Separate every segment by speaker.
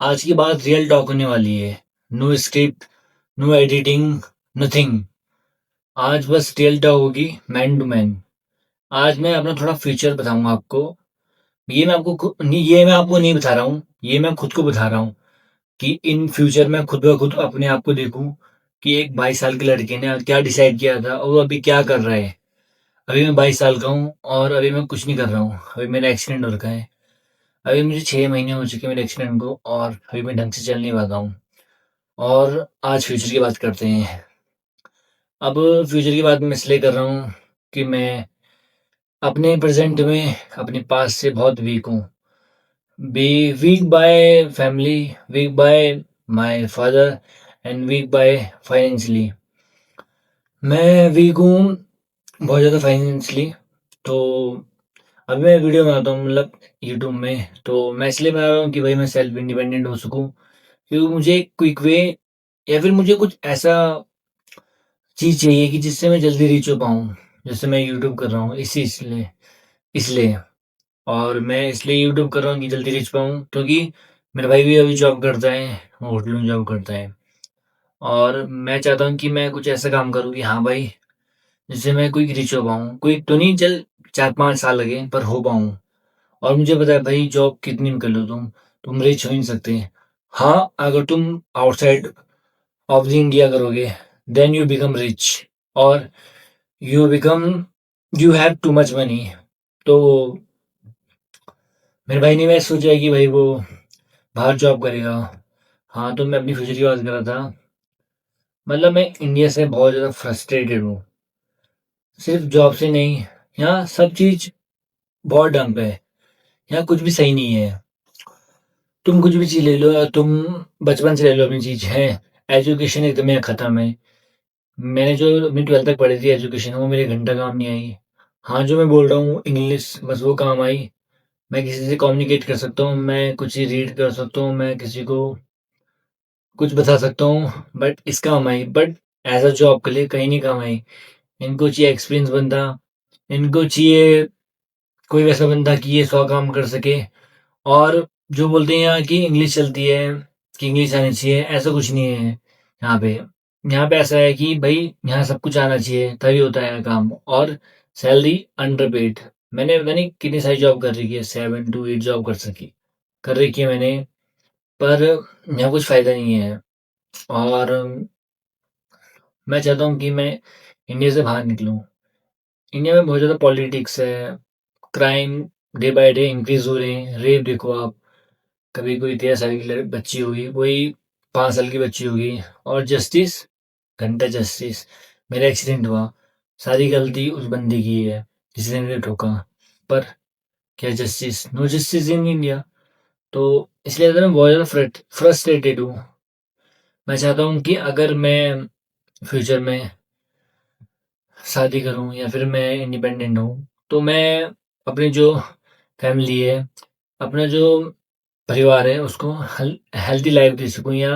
Speaker 1: आज की बात रियल टॉक होने वाली है। No script, no editing, nothing. आज बस रियल टॉक होगी, मैन टू मैन। आज मैं अपना थोड़ा फ्यूचर बताऊंगा आपको। ये मैं आपको नहीं बता रहा हूँ, ये मैं खुद को बता रहा हूँ कि इन फ्यूचर में खुद ब खुद अपने आप को देखूं कि एक 22 साल के लड़के ने क्या डिसाइड किया था और वो अभी क्या कर रहा है। अभी मैं 22 साल का हूँ और अभी मैं कुछ नहीं कर रहा हूँ। अभी मेरा एक्सीडेंट हो रखा है। अभी मुझे 6 महीने हो चुके हैं मेरे एक्सीडेंट को और अभी मैं ढंग से चल नहीं पाता हूँ। और आज फ्यूचर की बात करते हैं। अब फ्यूचर की बात मैं इसलिए कर रहा हूँ कि मैं अपने प्रेजेंट में अपने पास से बहुत वीक हूँ। Be weak by family, weak by my father and weak by financially. मैं वीक हूँ बहुत ज़्यादा फाइनेंशियली। तो अभी मैं वीडियो बनाता हूँ मतलब यूट्यूब में, तो मैं इसलिए बना रहा हूँ कि भाई मैं सेल्फ इंडिपेंडेंट हो सकूँ। क्योंकि मुझे क्विक वे या फिर मुझे कुछ ऐसा चीज़ चाहिए कि जिससे मैं जल्दी रीच हो पाऊँ। जैसे मैं यूट्यूब कर रहा हूँ इसी इसलिए इसलिए और मैं इसलिए यूट्यूब कर रहा हूँ कि जल्दी रीच पाऊँ, क्योंकि मेरा भाई भी अभी जॉब करता है, वो होटल में जॉब करता है। और मैं चाहता हूँ कि मैं कुछ ऐसा काम करूँ कि हाँ भाई, जिससे मैं क्विक रीच हो पाऊँ। क्विक तो नहीं, चल 4-5 साल लगे पर हो पाऊँ। और मुझे पता है भाई, जॉब कितनी भी कर लो तुम रिच हो ही नहीं सकते। हाँ, अगर तुम आउटसाइड ऑफ द इंडिया करोगे, देन यू बिकम रिच। और you become you have too much money. तो मेरे भाई ने वैसे सोचा है कि भाई वो बाहर जॉब करेगा। हाँ, तो मैं अपनी फ्यूचर की बात कर रहा था। मतलब मैं इंडिया से बहुत ज़्यादा फ्रस्ट्रेटेड हूँ। सिर्फ जॉब से नहीं, यहाँ सब चीज़ बहुत डंप है। यहाँ कुछ भी सही नहीं है। तुम कुछ भी चीज़ ले लो या तुम बचपन से ले लो अपनी चीज़ है। एजुकेशन एकदम यहाँ खत्म है। मैंने जो अपनी 12th तक पढ़ी थी एजुकेशन, वो मेरे घंटा काम नहीं आई। हाँ, जो मैं बोल रहा हूँ इंग्लिश, बस वो काम आई। मैं किसी से कम्युनिकेट कर सकता हूँ, मैं कुछ रीड कर सकता हूँ, मैं किसी को कुछ बता सकता हूँ, बट इस काम आई। बट एज़ अ जॉब के लिए कहीं नहीं काम आई। इनको चाहिए एक्सपीरियंस बंदा, इनको चाहिए कोई वैसा बंदा कि ये 100 काम कर सके। और जो बोलते हैं यहाँ की इंग्लिश चलती है, कि इंग्लिश आनी चाहिए, ऐसा कुछ नहीं है यहाँ पे। यहाँ पे ऐसा है कि भाई यहाँ सब कुछ आना चाहिए तभी होता है यहाँ काम। और सैलरी अंडरपेड। मैंने मैंने कितनी सारी जॉब कर रखी है, 7 to 8 जॉब कर रखी है मैंने। पर यहाँ कुछ फ़ायदा नहीं है। और मैं चाहता हूँ कि मैं इंडिया से बाहर निकलूँ। इंडिया में बहुत ज़्यादा पॉलिटिक्स है, crime day by day increase हो रहे हैं। रेप देखो आप, कभी कोई 13 साल की बच्ची होगी, कोई 5 साल की बच्ची होगी। और जस्टिस, घंटा जस्टिस। मेरा एक्सीडेंट हुआ, सारी गलती उस बंदे की है जिसने मुझे ठोका। पर क्या justice? No justice in India. तो इसलिए तो मैं बहुत ज़्यादा फ्रस्ट्रेटेड हूँ। मैं चाहता हूँ कि अगर मैं फ्यूचर में शादी करूँ या फिर मैं इंडिपेंडेंट हूँ, तो मैं अपनी जो फैमिली है, अपना जो परिवार है, उसको हेल्थी लाइफ दे सकूँ या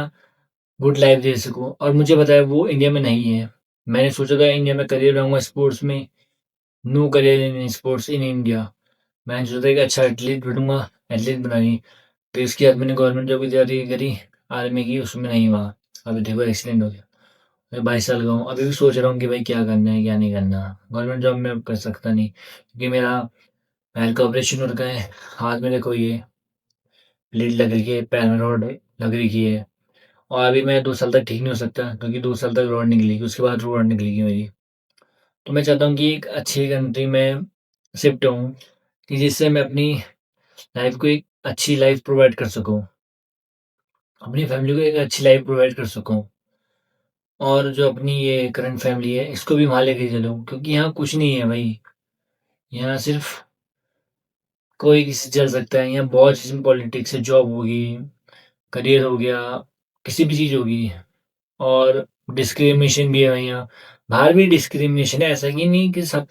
Speaker 1: गुड लाइफ दे सकूँ। और मुझे पता है वो इंडिया में नहीं है। मैंने सोचा था इंडिया में करियर बनाऊँगा स्पोर्ट्स में। No career in sports in India. मैंने सोचा था कि अच्छा एथलीट बनूँगा, एथलीट बनाई। फिर उसके बाद मैंने गवर्नमेंट जॉब की तैयारी करी, आर्मी की, उसमें नहीं हुआ। अभी देखो एक्सीडेंट हो गया। मैं 22 साल का हूँ, अभी भी सोच रहा हूँ कि भाई क्या करना है, क्या नहीं करना। गवर्नमेंट जॉब मैं अब कर सकता नहीं, क्योंकि मेरा पैर का ऑपरेशन हो रखा है। हाथ में देखो ये लीड लग रखी है, पैर में रॉड लग रखी है। और अभी मैं 2 साल तक ठीक नहीं हो सकता, क्योंकि 2 साल तक रॉड निकलेगी, उसके बाद रॉड निकलेगी मेरी। तो मैं चाहता हूँ कि एक अच्छी कंट्री में शिफ्ट होऊँ, कि जिससे मैं अपनी लाइफ़ को एक अच्छी लाइफ़ प्रोवाइड कर सकूँ। अपनी फैमिली को एक अच्छी लाइफ़ प्रोवाइड कर सकूँ। और जो अपनी ये करंट फैमिली है, इसको भी वहाँ लेके चलूँ, क्योंकि यहाँ कुछ नहीं है भाई। यहाँ सिर्फ़ कोई किसी से चल सकता है। यहाँ बहुत चीज़ में पॉलिटिक्स है, जॉब होगी, करियर हो गया, किसी भी चीज़ होगी। और डिस्क्रिमिनेशन भी है यहाँ। बाहर भी डिस्क्रिमिनेशन है, ऐसा कि नहीं कि सब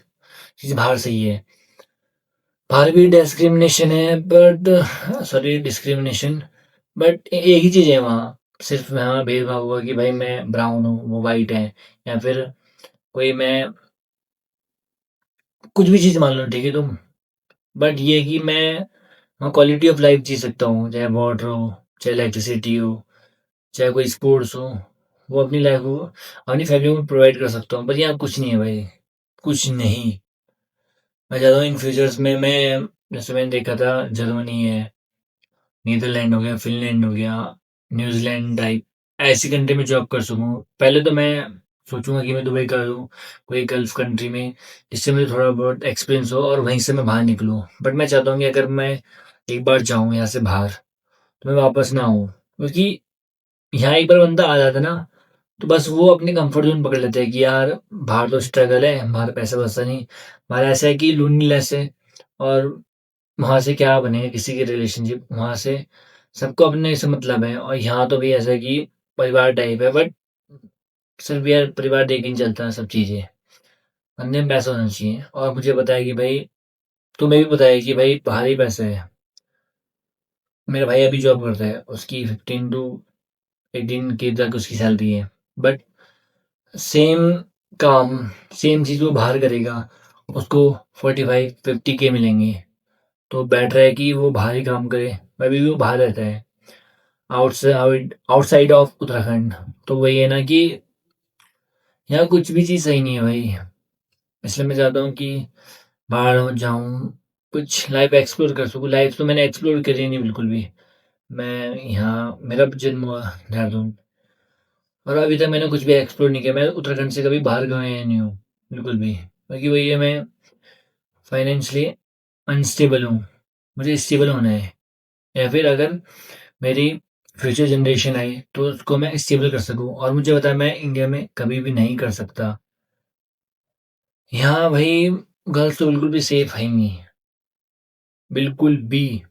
Speaker 1: चीज़ बाहर सही है। बाहर भी डिस्क्रिमिनेशन है, बट सॉरी डिस्क्रिमिनेशन, बट एक ही चीज़ है वहाँ। सिर्फ़ यहाँ भेदभाव हुआ कि भाई मैं ब्राउन हूँ, वो व्हाइट है, या फिर कोई मैं कुछ भी चीज़ मान लो, ठीक है तुम। बट ये है कि मैं वहाँ क्वालिटी ऑफ लाइफ़ जी सकता हूँ, चाहे बॉर्डर हो, चाहे इलेक्ट्रिसिटी हो, चाहे कोई स्पोर्ट्स हो, वो अपनी लाइफ़ को अपनी फैमिली को प्रोवाइड कर सकता हूँ। पर यहाँ कुछ नहीं है भाई, कुछ नहीं। मैं चाहता हूँ इन फ्यूचर्स में मैं जैसे मैंने देखा था जर्मनी है, नीदरलैंड हो गया, फ़िनलैंड हो गया, न्यूज़ीलैंड टाइप ऐसी कंट्री में जॉब कर सकूँ। पहले तो मैं सोचूँगा कि मैं दुबई कर लूँ, कोई गल्फ़ कंट्री में, जिससे मुझे थोड़ा बहुत एक्सपीरियंस हो और वहीं से मैं बाहर निकलूँ। बट मैं चाहता हूँ कि अगर मैं एक बार जाऊँ यहाँ से बाहर, तो मैं वापस ना आऊँ। क्योंकि यहाँ एक बार बंदा आ जाता है ना, तो बस वो अपनी कम्फ़र्ट ज़ोन पकड़ लेता है कि यार बाहर तो स्ट्रगल है, बाहर पैसा वैसा नहीं। बाहर ऐसा है कि लोनलीनेस है और वहाँ से क्या बनेगा किसी की रिलेशनशिप, वहाँ से सबको अपने से मतलब है और यहाँ तो भी ऐसा है कि परिवार टाइप है बट सिर्फ़ यार परिवार देख के नहीं चलता सब चीज़ें। बंदे में पैसा होना चाहिए और मुझे पता है कि भाई तुम्हें भी पता है कि भाई बाहर ही पैसा है। मेरा भाई अभी जॉब करता है, उसकी 15 टू 18 के तक उसकी सैलरी है। बट सेम काम, सेम चीज़ वो बाहर करेगा, उसको 45-50 के मिलेंगे। तो बेटर है कि वो बाहर ही काम करे। अभी भी वो बाहर रहता है, आउटसाइड ऑफ उत्तराखंड। तो वही है ना कि यहाँ कुछ भी चीज़ सही नहीं है भाई। इसलिए मैं चाहता हूँ कि बाहर जाऊँ, कुछ लाइफ़ एक्सप्लोर कर सकूँ। लाइफ़ तो मैंने एक्सप्लोर करी नहीं बिल्कुल भी। मैं यहाँ मेरा जन्म हुआ देहरादून और अभी तक मैंने कुछ भी एक्सप्लोर नहीं किया। मैं उत्तराखंड से कभी बाहर गया नहीं हूँ, बिल्कुल भी। क्योंकि वही है मैं फाइनेंशियली अनस्टेबल हूँ, मुझे स्टेबल होना है या फिर अगर मेरी फ्यूचर जनरेशन आई तो उसको मैं स्टेबल कर सकूँ और मुझे पता है मैं इंडिया में कभी भी नहीं कर सकता। यहाँ भाई गर्ल्स तो बिल्कुल भी सेफ है ही नहीं, बिल्कुल भी।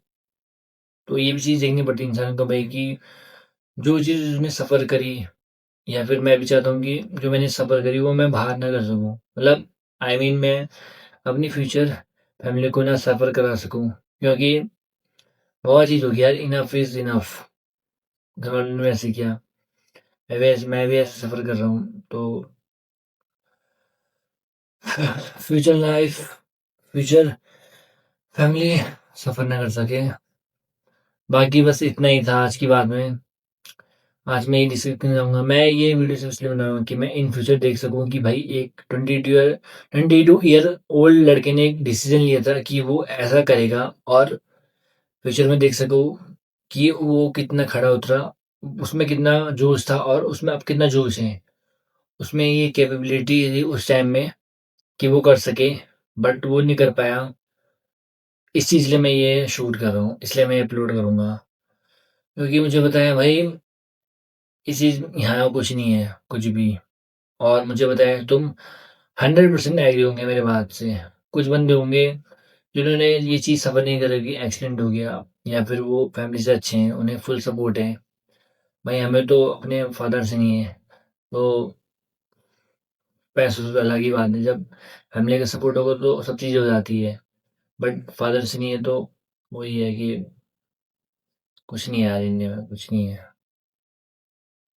Speaker 1: तो ये भी चीज़ देखनी पड़ती है इंसान को भाई कि जो चीज़ उसने सफ़र करी या फिर मैं भी चाहता हूँ कि जो मैंने सफ़र करी वो मैं बाहर ना कर सकूँ। मतलब आई मीन मैं अपनी फ्यूचर फैमिली को ना सफ़र करा सकूँ क्योंकि बहुत चीज़ हो गई यार, इनफ इज़ इनफ। घरवालों ने ऐसे किया, मैं भी ऐसे सफ़र कर रहा हूँ। तो फ्यूचर लाइफ, फ्यूचर फैमिली सफ़र ना कर सके। बाकी बस इतना ही था आज की बात में। आज मैं ये डिस्कस करना चाहूँगा। मैं ये वीडियो सिर्फ़ इसलिए बना रहा हूँ कि मैं इन फ्यूचर देख सकूँ कि भाई एक 22 ईयर ओल्ड लड़के ने एक डिसीज़न लिया था कि वो ऐसा करेगा और फ्यूचर में देख सकूँ कि वो कितना खरा उतरा, उसमें कितना जोश था और उसमें अब कितना जोश है। उसमें ये कैपेबिलिटी थी उस टाइम में कि वो कर सके, बट वो नहीं कर पाया। इस चीज़ लिए मैं ये शूट कर रहा हूँ, इसलिए मैं अपलोड करूँगा। क्योंकि मुझे पता है भाई इस चीज़ यहाँ कुछ नहीं है, कुछ भी। और मुझे पता है तुम 100% एग्री होंगे मेरे बात से। कुछ बंदे होंगे जिन्होंने ये चीज़ सफ़र नहीं करी, एक्सीडेंट हो गया या फिर वो फैमिली से अच्छे हैं, उन्हें फुल सपोर्ट है। भाई हमें तो अपने फादर से नहीं है, तो पैसों से तो अलग ही बात है। जब फैमिली का सपोर्ट होगा तो सब चीज़ें हो जाती है, बट फादर से नहीं है तो वही है कि कुछ नहीं है यार, इंडिया में कुछ नहीं है।